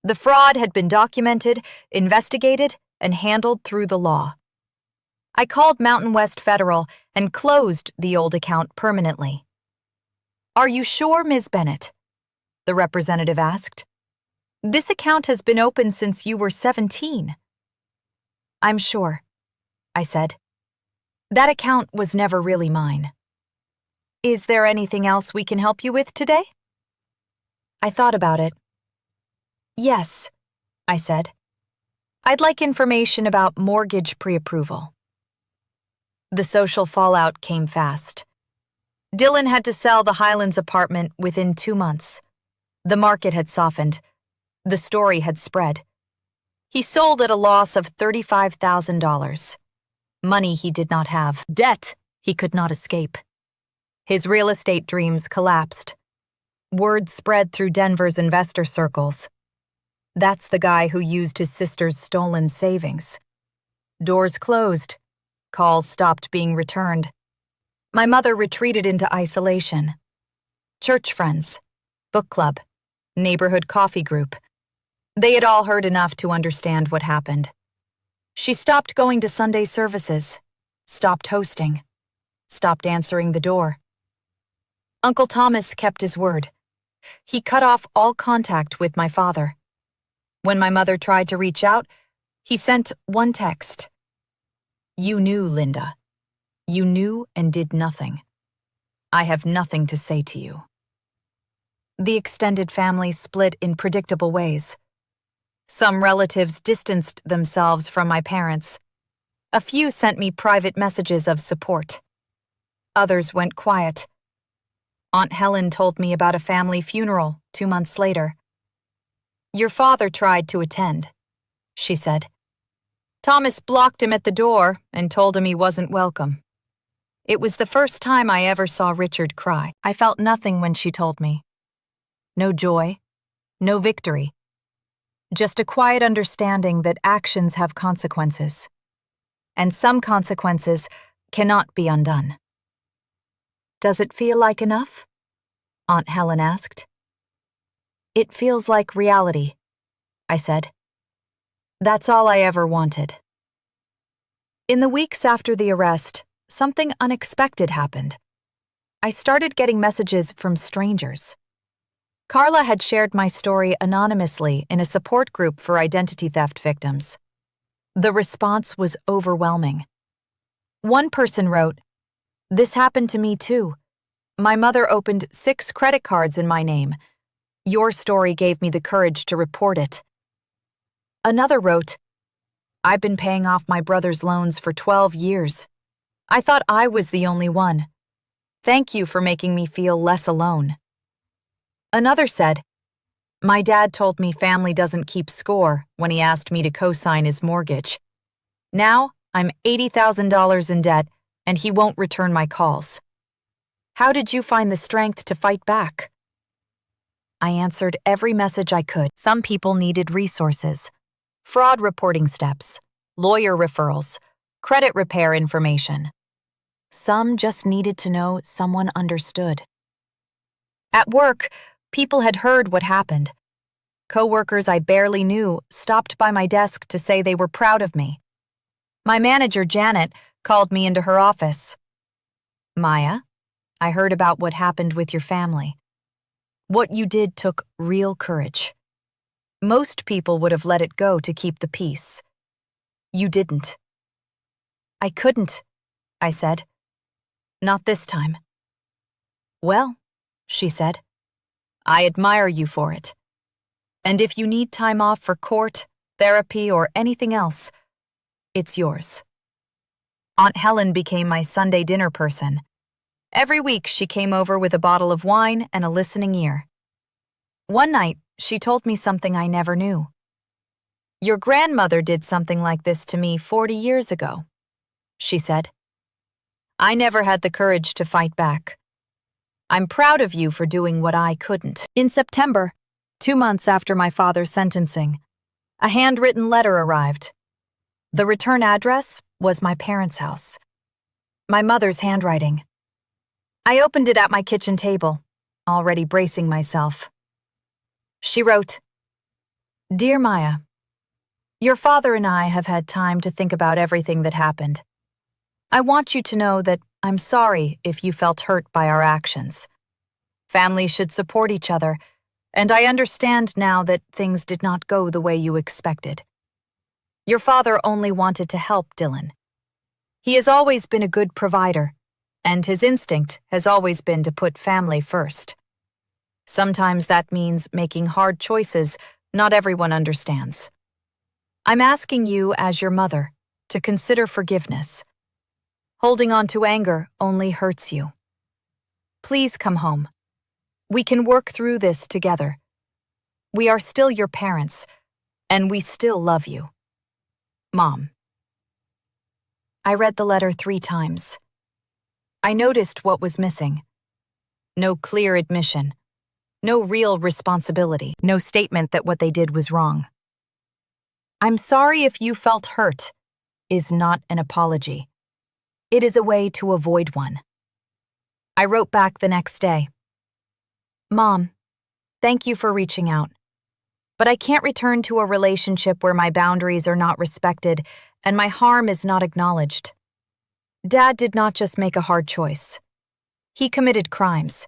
The fraud had been documented, investigated, and handled through the law. I called Mountain West Federal and closed the old account permanently. Are you sure, Ms. Bennett? The representative asked. This account has been open since you were 17. I'm sure, I said. That account was never really mine. Is there anything else we can help you with today? I thought about it. Yes, I said. I'd like information about mortgage pre-approval. The social fallout came fast. Dylan had to sell the Highlands apartment within 2 months. The market had softened. The story had spread. He sold at a loss of $35,000. Money he did not have. Debt he could not escape. His real estate dreams collapsed. Word spread through Denver's investor circles. That's the guy who used his sister's stolen savings. Doors closed. Calls stopped being returned. My mother retreated into isolation. Church friends, book club, neighborhood coffee group. They had all heard enough to understand what happened. She stopped going to Sunday services, stopped hosting, stopped answering the door. Uncle Thomas kept his word. He cut off all contact with my father. When my mother tried to reach out, he sent one text. "You knew, Linda. You knew and did nothing. I have nothing to say to you." The extended family split in predictable ways. Some relatives distanced themselves from my parents. A few sent me private messages of support. Others went quiet. Aunt Helen told me about a family funeral 2 months later. "Your father tried to attend," she said. "Thomas blocked him at the door and told him he wasn't welcome." It was the first time I ever saw Richard cry. I felt nothing when she told me. No joy, no victory. Just a quiet understanding that actions have consequences. And some consequences cannot be undone. "Does it feel like enough?" Aunt Helen asked. "It feels like reality," I said. "That's all I ever wanted." In the weeks after the arrest, something unexpected happened. I started getting messages from strangers. Carla had shared my story anonymously in a support group for identity theft victims. The response was overwhelming. One person wrote, "This happened to me too. My mother opened 6 credit cards in my name. Your story gave me the courage to report it." Another wrote, "I've been paying off my brother's loans for 12 years. I thought I was the only one. Thank you for making me feel less alone." Another said, "My dad told me family doesn't keep score when he asked me to co-sign his mortgage. Now I'm $80,000 in debt and he won't return my calls. How did you find the strength to fight back?" I answered every message I could. Some people needed resources, fraud reporting steps, lawyer referrals, credit repair information. Some just needed to know someone understood. At work, people had heard what happened. Coworkers I barely knew stopped by my desk to say they were proud of me. My manager, Janet, called me into her office. "Maya, I heard about what happened with your family. What you did took real courage. Most people would have let it go to keep the peace. You didn't." "I couldn't," I said. "Not this time." "Well," she said, "I admire you for it. And if you need time off for court, therapy, or anything else, it's yours." Aunt Helen became my Sunday dinner person. Every week she came over with a bottle of wine and a listening ear. One night, she told me something I never knew. "Your grandmother did something like this to me 40 years ago," she said. "I never had the courage to fight back. I'm proud of you for doing what I couldn't." In September, 2 months after my father's sentencing, a handwritten letter arrived. The return address was my parents' house. My mother's handwriting. I opened it at my kitchen table, already bracing myself. She wrote, "Dear Maya, your father and I have had time to think about everything that happened. I want you to know that I'm sorry if you felt hurt by our actions. Families should support each other, and I understand now that things did not go the way you expected. Your father only wanted to help Dylan. He has always been a good provider, and his instinct has always been to put family first. Sometimes that means making hard choices not everyone understands. I'm asking you, as your mother, to consider forgiveness. Holding on to anger only hurts you. Please come home. We can work through this together. We are still your parents, and we still love you. Mom." I read the letter 3 times. I noticed what was missing. No clear admission. No real responsibility. No statement that what they did was wrong. "I'm sorry if you felt hurt" is not an apology. It is a way to avoid one. I wrote back the next day. "Mom, thank you for reaching out. But I can't return to a relationship where my boundaries are not respected and my harm is not acknowledged. Dad did not just make a hard choice. He committed crimes,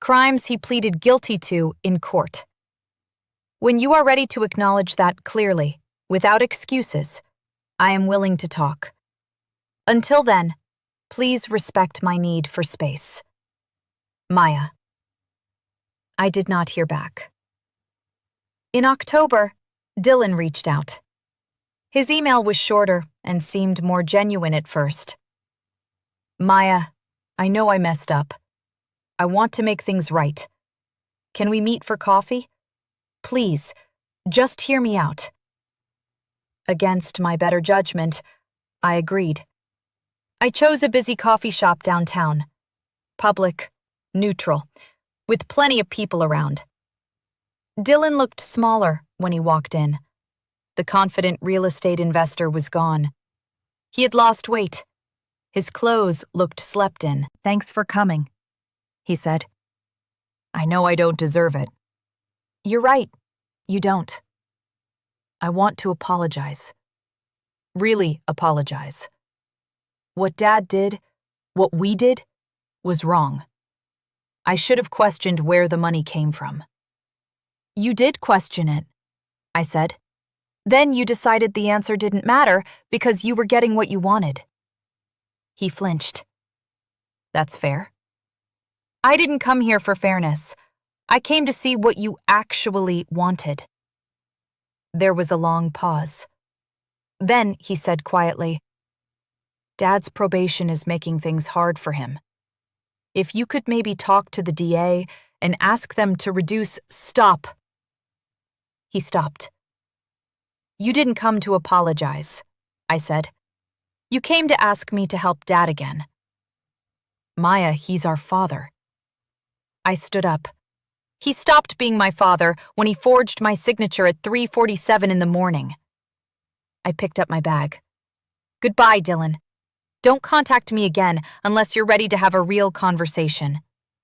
crimes he pleaded guilty to in court. When you are ready to acknowledge that clearly, without excuses, I am willing to talk. Until then, please respect my need for space. Maya. I did not hear back. In October, Dylan reached out. His email was shorter and seemed more genuine at first. Maya, I know I messed up. I want to make things right. Can we meet for coffee? Please, just hear me out. Against my better judgment, I agreed. I chose a busy coffee shop downtown. Public, neutral, with plenty of people around. Dylan looked smaller when he walked in. The confident real estate investor was gone. He had lost weight. His clothes looked slept in. Thanks for coming, he said. I know I don't deserve it. You're right, you don't. I want to apologize. Really apologize. What Dad did, what we did, was wrong. I should have questioned where the money came from. You did question it, I said. Then you decided the answer didn't matter because you were getting what you wanted. He flinched. That's fair. I didn't come here for fairness. I came to see what you actually wanted. There was a long pause. Then he said quietly, Dad's probation is making things hard for him. If you could maybe talk to the DA and ask them to reduce— Stop. He stopped. You didn't come to apologize, I said. You came to ask me to help Dad again. Maya, he's our father. I stood up. He stopped being my father when he forged my signature at 3:47 in the morning. I picked up my bag. Goodbye, Dylan. Don't contact me again unless you're ready to have a real conversation.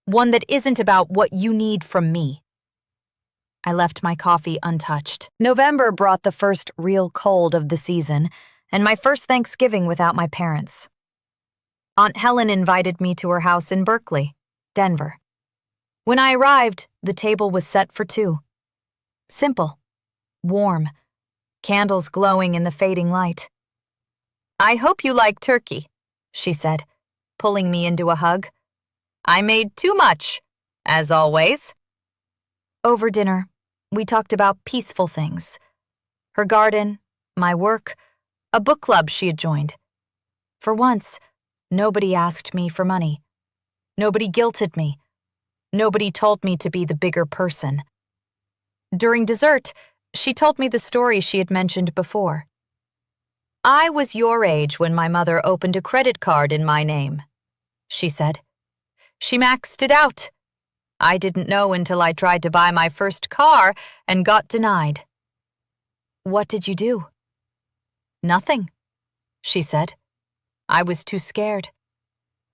One that isn't about what you need from me. I left my coffee untouched. November brought the first real cold of the season, and my first Thanksgiving without my parents. Aunt Helen invited me to her house in Berkeley, Denver. When I arrived, the table was set for 2. Simple, warm, candles glowing in the fading light. I hope you like turkey, she said, pulling me into a hug. I made too much, as always. Over dinner, we talked about peaceful things. Her garden, my work, a book club she had joined. For once, nobody asked me for money. Nobody guilted me. Nobody told me to be the bigger person. During dessert, she told me the story she had mentioned before. I was your age when my mother opened a credit card in my name, she said. She maxed it out. I didn't know until I tried to buy my first car and got denied. What did you do? Nothing, she said. I was too scared.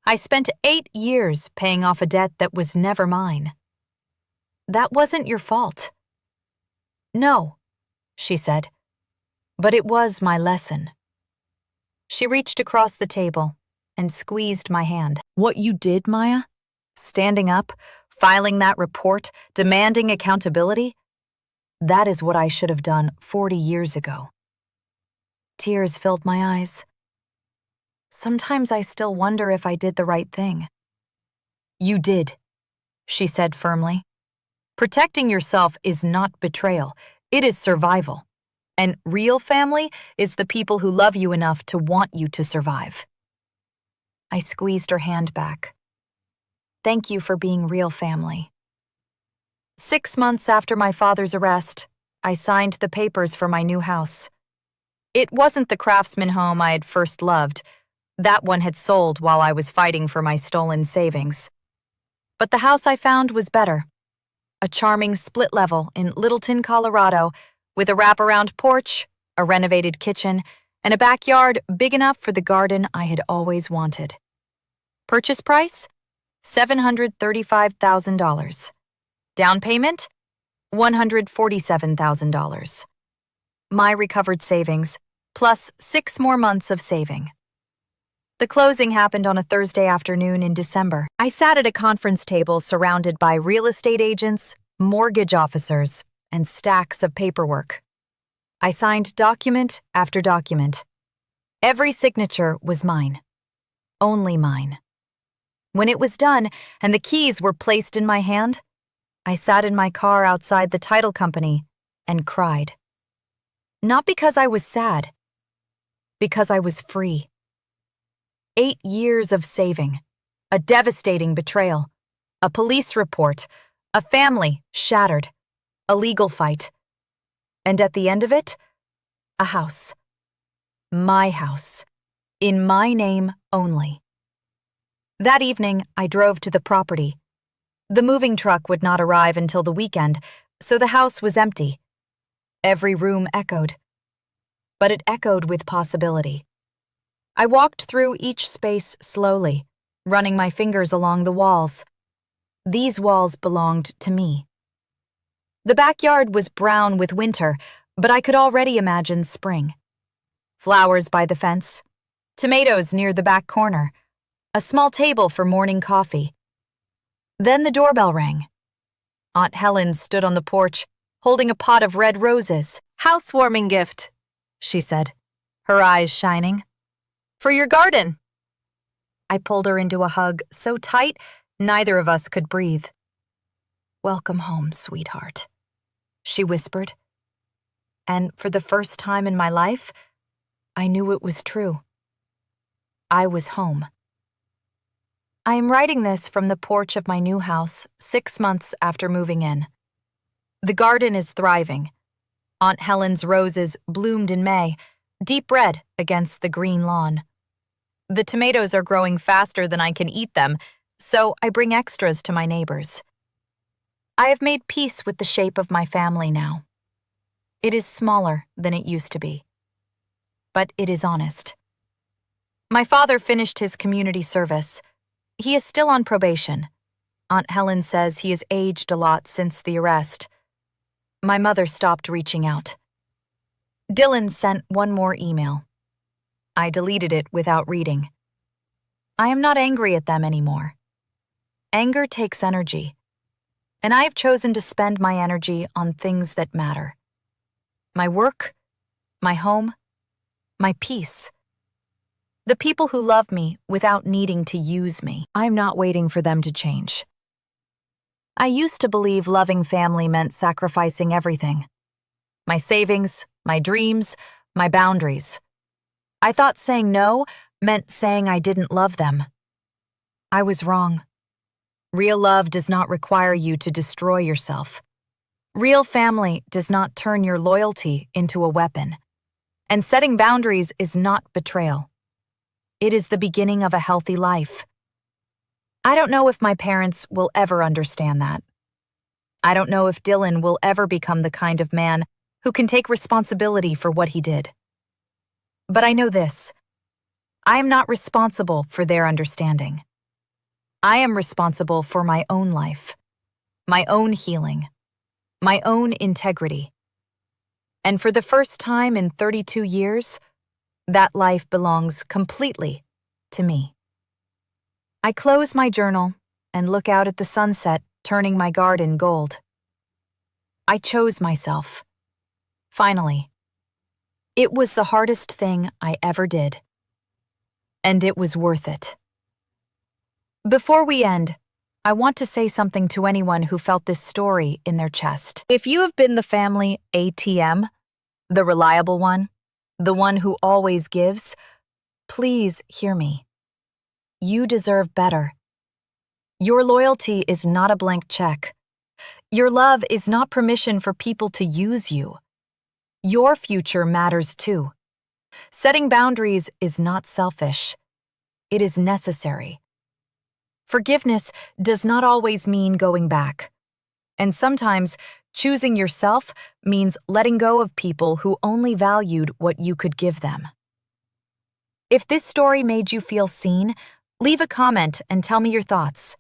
I spent 8 years paying off a debt that was never mine. That wasn't your fault. No, she said, but it was my lesson. She reached across the table and squeezed my hand. What you did, Maya? Standing up, filing that report, demanding accountability? That is what I should have done 40 years ago. Tears filled my eyes. Sometimes I still wonder if I did the right thing. You did, she said firmly. Protecting yourself is not betrayal, it is survival. And real family is the people who love you enough to want you to survive. I squeezed her hand back. Thank you for being real family. 6 months after my father's arrest, I signed the papers for my new house. It wasn't the craftsman home I had first loved. That one had sold while I was fighting for my stolen savings. But the house I found was better. A charming split level in Littleton, Colorado, with a wraparound porch, a renovated kitchen, and a backyard big enough for the garden I had always wanted. Purchase price? $735,000. Down payment? $147,000. My recovered savings, plus 6 more months of saving. The closing happened on a Thursday afternoon in December. I sat at a conference table surrounded by real estate agents, mortgage officers, and stacks of paperwork. I signed document after document. Every signature was mine. Only mine. When it was done and the keys were placed in my hand, I sat in my car outside the title company and cried. Not because I was sad, because I was free. 8 years of saving, a devastating betrayal, a police report, a family shattered, a legal fight, and at the end of it, a house. My house, in my name only. That evening, I drove to the property. The moving truck would not arrive until the weekend, so the house was empty. Every room echoed. But it echoed with possibility. I walked through each space slowly, running my fingers along the walls. These walls belonged to me. The backyard was brown with winter, but I could already imagine spring. Flowers by the fence, tomatoes near the back corner, a small table for morning coffee. Then the doorbell rang. Aunt Helen stood on the porch, holding a pot of red roses. "Housewarming gift," she said, her eyes shining. "For your garden." I pulled her into a hug so tight neither of us could breathe. "Welcome home, sweetheart," she whispered. And for the first time in my life, I knew it was true. I was home. I am writing this from the porch of my new house 6 months after moving in. The garden is thriving. Aunt Helen's roses bloomed in May, deep red against the green lawn. The tomatoes are growing faster than I can eat them, so I bring extras to my neighbors. I have made peace with the shape of my family now. It is smaller than it used to be. But it is honest. My father finished his community service. He is still on probation. Aunt Helen says he has aged a lot since the arrest. My mother stopped reaching out. Dylan sent one more email. I deleted it without reading. I am not angry at them anymore. Anger takes energy, and I have chosen to spend my energy on things that matter. My work, my home, my peace. The people who love me without needing to use me. I'm not waiting for them to change. I used to believe loving family meant sacrificing everything. My savings, my dreams, my boundaries. I thought saying no meant saying I didn't love them. I was wrong. Real love does not require you to destroy yourself. Real family does not turn your loyalty into a weapon. And setting boundaries is not betrayal. It is the beginning of a healthy life. I don't know if my parents will ever understand that. I don't know if Dylan will ever become the kind of man who can take responsibility for what he did. But I know this. I am not responsible for their understanding. I am responsible for my own life, my own healing, my own integrity. And for the first time in 32 years, that life belongs completely to me. I close my journal and look out at the sunset, turning my garden gold. I chose myself. Finally. It was the hardest thing I ever did. And it was worth it. Before we end, I want to say something to anyone who felt this story in their chest. If you have been the family ATM, the reliable one, the one who always gives, please hear me. You deserve better. Your loyalty is not a blank check. Your love is not permission for people to use you. Your future matters too. Setting boundaries is not selfish. It is necessary. Forgiveness does not always mean going back. And sometimes choosing yourself means letting go of people who only valued what you could give them. If this story made you feel seen, leave a comment and tell me your thoughts.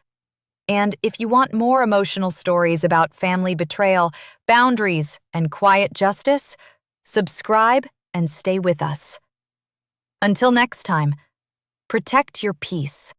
And if you want more emotional stories about family betrayal, boundaries, and quiet justice, subscribe and stay with us. Until next time, Protect your peace.